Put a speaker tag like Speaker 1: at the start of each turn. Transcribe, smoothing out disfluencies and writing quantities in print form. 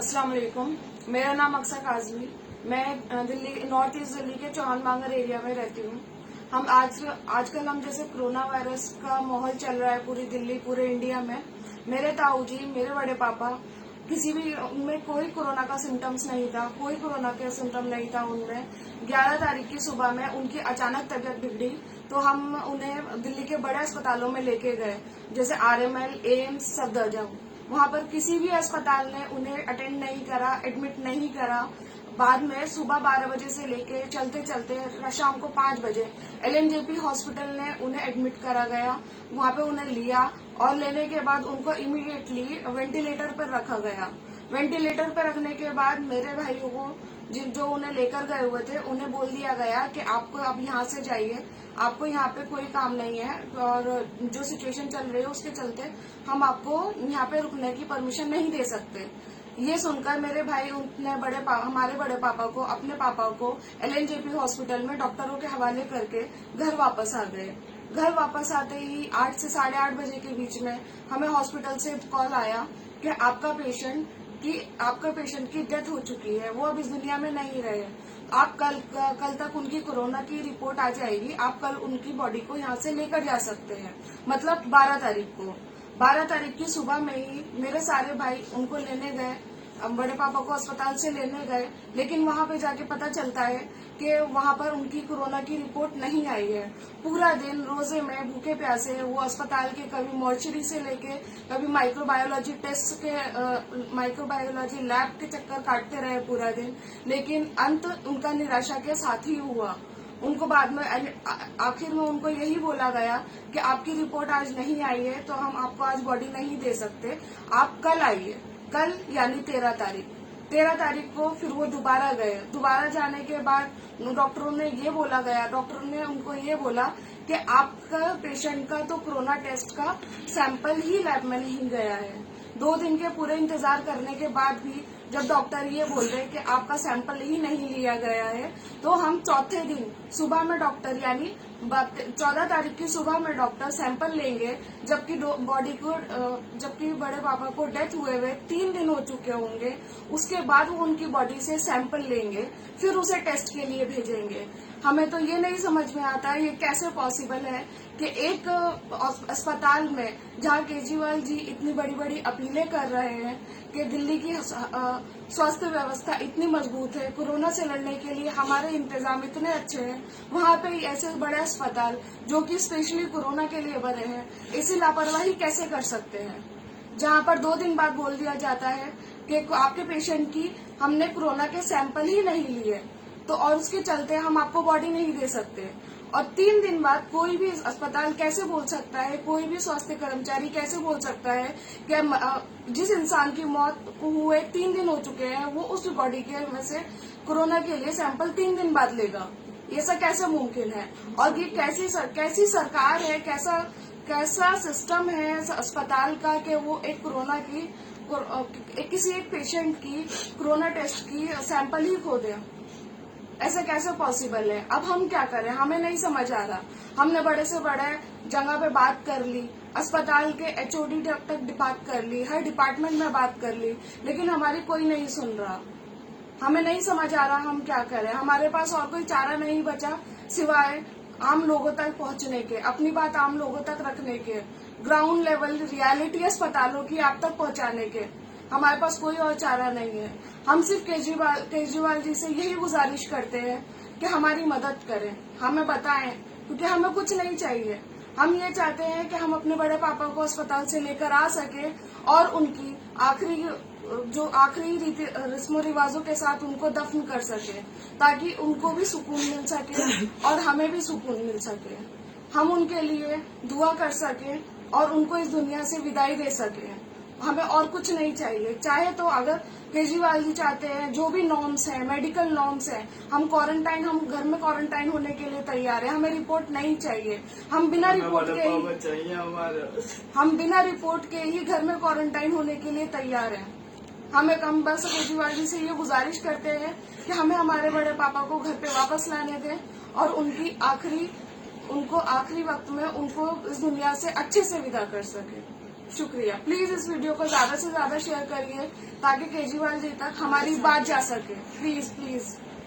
Speaker 1: अस्सलाम वालेकुम। मेरा नाम अक्सर काजमी। मैं दिल्ली नॉर्थ ईस्ट दिल्ली के चौहान बांगर एरिया में रहती हूँ। हम आजकल हम जैसे कोरोना वायरस का माहौल चल रहा है पूरी दिल्ली पूरे इंडिया में। मेरे ताऊ जी, मेरे बड़े पापा, किसी भी उनमें कोई कोरोना का सिम्टम्स नहीं था, कोई कोरोना का सिम्टम नहीं था उनमें। 11 तारीख की सुबह में उनकी अचानक तबीयत बिगड़ी तो हम उन्हें दिल्ली के बड़े अस्पतालों में लेके गए, जैसे RML, एम्स, सफदरजंग। वहां पर किसी भी अस्पताल ने उन्हें अटेंड नहीं करा, एडमिट नहीं करा। बाद में सुबह 12 बजे से लेके चलते चलते शाम को 5 बजे LNJP हॉस्पिटल ने उन्हें एडमिट करा गया। वहां पे उन्हें लिया और लेने के बाद उनको इमीडिएटली वेंटिलेटर पर रखा गया। वेंटिलेटर पर रखने के बाद मेरे भाइयों को जो उन्हें लेकर गए हुए थे उन्हें बोल दिया गया कि आपको अब यहाँ से जाइए, आपको यहाँ पे कोई काम नहीं है और जो सिचुएशन चल रही है उसके चलते हम आपको यहाँ पे रुकने की परमिशन नहीं दे सकते। ये सुनकर मेरे भाई हमारे बड़े पापा को, अपने पापा को LNJP हॉस्पिटल में डॉक्टरों के हवाले करके घर वापस आ गए। घर वापस आते ही 8 से 8:30 बजे के बीच में हमें हॉस्पिटल से कॉल आया कि आपका पेशेंट की डेथ हो चुकी है, वो अब इस दुनिया में नहीं रहे। आप कल तक उनकी कोरोना की रिपोर्ट आ जाएगी, आप कल उनकी बॉडी को यहाँ से लेकर जा सकते हैं। मतलब 12 तारीख को। 12 तारीख की सुबह में ही मेरे सारे भाई उनको लेने गए, बड़े पापा को अस्पताल से लेने गए, लेकिन वहां पे जाके पता चलता है कि वहां पर उनकी कोरोना की रिपोर्ट नहीं आई है। पूरा दिन रोजे में भूखे प्यासे वो अस्पताल के कभी मॉर्चरी से लेके कभी माइक्रोबायोलॉजी लैब के चक्कर काटते रहे पूरा दिन, लेकिन अंत उनका निराशा के साथ ही हुआ। उनको बाद में आखिर में उनको यही बोला गया कि आपकी रिपोर्ट आज नहीं आई है तो हम आपको आज बॉडी नहीं दे सकते, आप कल आइए। कल यानी 13 तारीख को फिर वो दोबारा गए। दोबारा जाने के बाद डॉक्टरों ने उनको ये बोला कि आपका पेशेंट का तो कोरोना टेस्ट का सैंपल ही लैब में नहीं गया है। 2 दिन के पूरे इंतजार करने के बाद भी जब डॉक्टर ये बोल रहे कि आपका सैंपल ही नहीं लिया गया है, तो हम चौथे दिन सुबह में डॉक्टर यानी 14 तारीख की सुबह में डॉक्टर सैंपल लेंगे, जबकि जबकि बड़े पापा को डेथ हुए 3 दिन हो चुके होंगे। उसके बाद वो उनकी बॉडी से सैंपल लेंगे, फिर उसे टेस्ट के लिए भेजेंगे। हमें तो ये नहीं समझ में आता है ये कैसे पॉसिबल है कि एक अस्पताल में जहाँ केजरीवाल जी इतनी बड़ी बड़ी अपीलें कर रहे हैं कि दिल्ली की स्वास्थ्य व्यवस्था इतनी मजबूत है, कोरोना से लड़ने के लिए हमारे इंतजाम इतने अच्छे हैं, वहाँ पे ऐसे बड़े अस्पताल जो कि स्पेशली कोरोना के लिए बने हैं, ऐसी लापरवाही कैसे कर सकते हैं। जहाँ पर 2 दिन बाद बोल दिया जाता है कि आपके पेशेंट की हमने कोरोना के सैंपल ही नहीं लिए, तो और उसके चलते हम आपको बॉडी नहीं दे सकते। और 3 दिन बाद कोई भी अस्पताल कैसे बोल सकता है, कोई भी स्वास्थ्य कर्मचारी कैसे बोल सकता है कि जिस इंसान की मौत को हुए 3 दिन हो चुके हैं, वो उस बॉडी के में से कोरोना के लिए सैंपल 3 दिन बाद लेगा। ये सब कैसे मुमकिन है? और ये कैसी सरकार है, कैसा सिस्टम है अस्पताल का कि वो किसी एक पेशेंट की कोरोना टेस्ट की सैंपल ही खो दे। ऐसा कैसे पॉसिबल है? अब हम क्या करें, हमें नहीं समझ आ रहा। हमने बड़े से बड़े जगह पे बात कर ली, अस्पताल के HOD तक बात कर ली, हर डिपार्टमेंट में बात कर ली, लेकिन हमारी कोई नहीं सुन रहा। हमें नहीं समझ आ रहा हम क्या करें। हमारे पास और कोई चारा नहीं बचा सिवाय आम लोगों तक पहुंचने के, अपनी बात आम लोगों तक रखने के, ग्राउंड लेवल रियलिटी अस्पतालों की आप तक पहुंचाने के। हमारे पास कोई और चारा नहीं है। हम सिर्फ केजरीवाल जी से यही गुजारिश करते हैं कि हमारी मदद करें, हमें बताएं, क्योंकि हमें कुछ नहीं चाहिए। हम ये चाहते हैं कि हम अपने बड़े पापा को अस्पताल से लेकर आ सके और उनकी आखिरी रस्मों रिवाजों के साथ उनको दफन कर सके, ताकि उनको भी सुकून मिल सके और हमें भी सुकून मिल सके। हम उनके लिए दुआ कर सके और उनको इस दुनिया से विदाई दे सके। हमें और कुछ नहीं चाहिए। चाहे तो अगर केजरीवाल जी चाहते हैं, जो भी नॉर्म्स हैं, मेडिकल नॉर्म्स हैं, हम घर में क्वारंटाइन होने के लिए तैयार हैं। हमें रिपोर्ट नहीं चाहिए। हम बिना रिपोर्ट के ही घर में क्वारंटाइन होने के लिए तैयार हैं। हम बस केजरीवाल जी से ये गुजारिश करते हैं कि हमें हमारे बड़े पापा को घर पे वापस लाने दें और उनको आखिरी वक्त में उनको इस दुनिया से अच्छे से विदा कर सके। शुक्रिया। प्लीज इस वीडियो को ज्यादा से ज्यादा शेयर करिए ताकि केजरीवाल जी तक हमारी बात जा सके। Please please.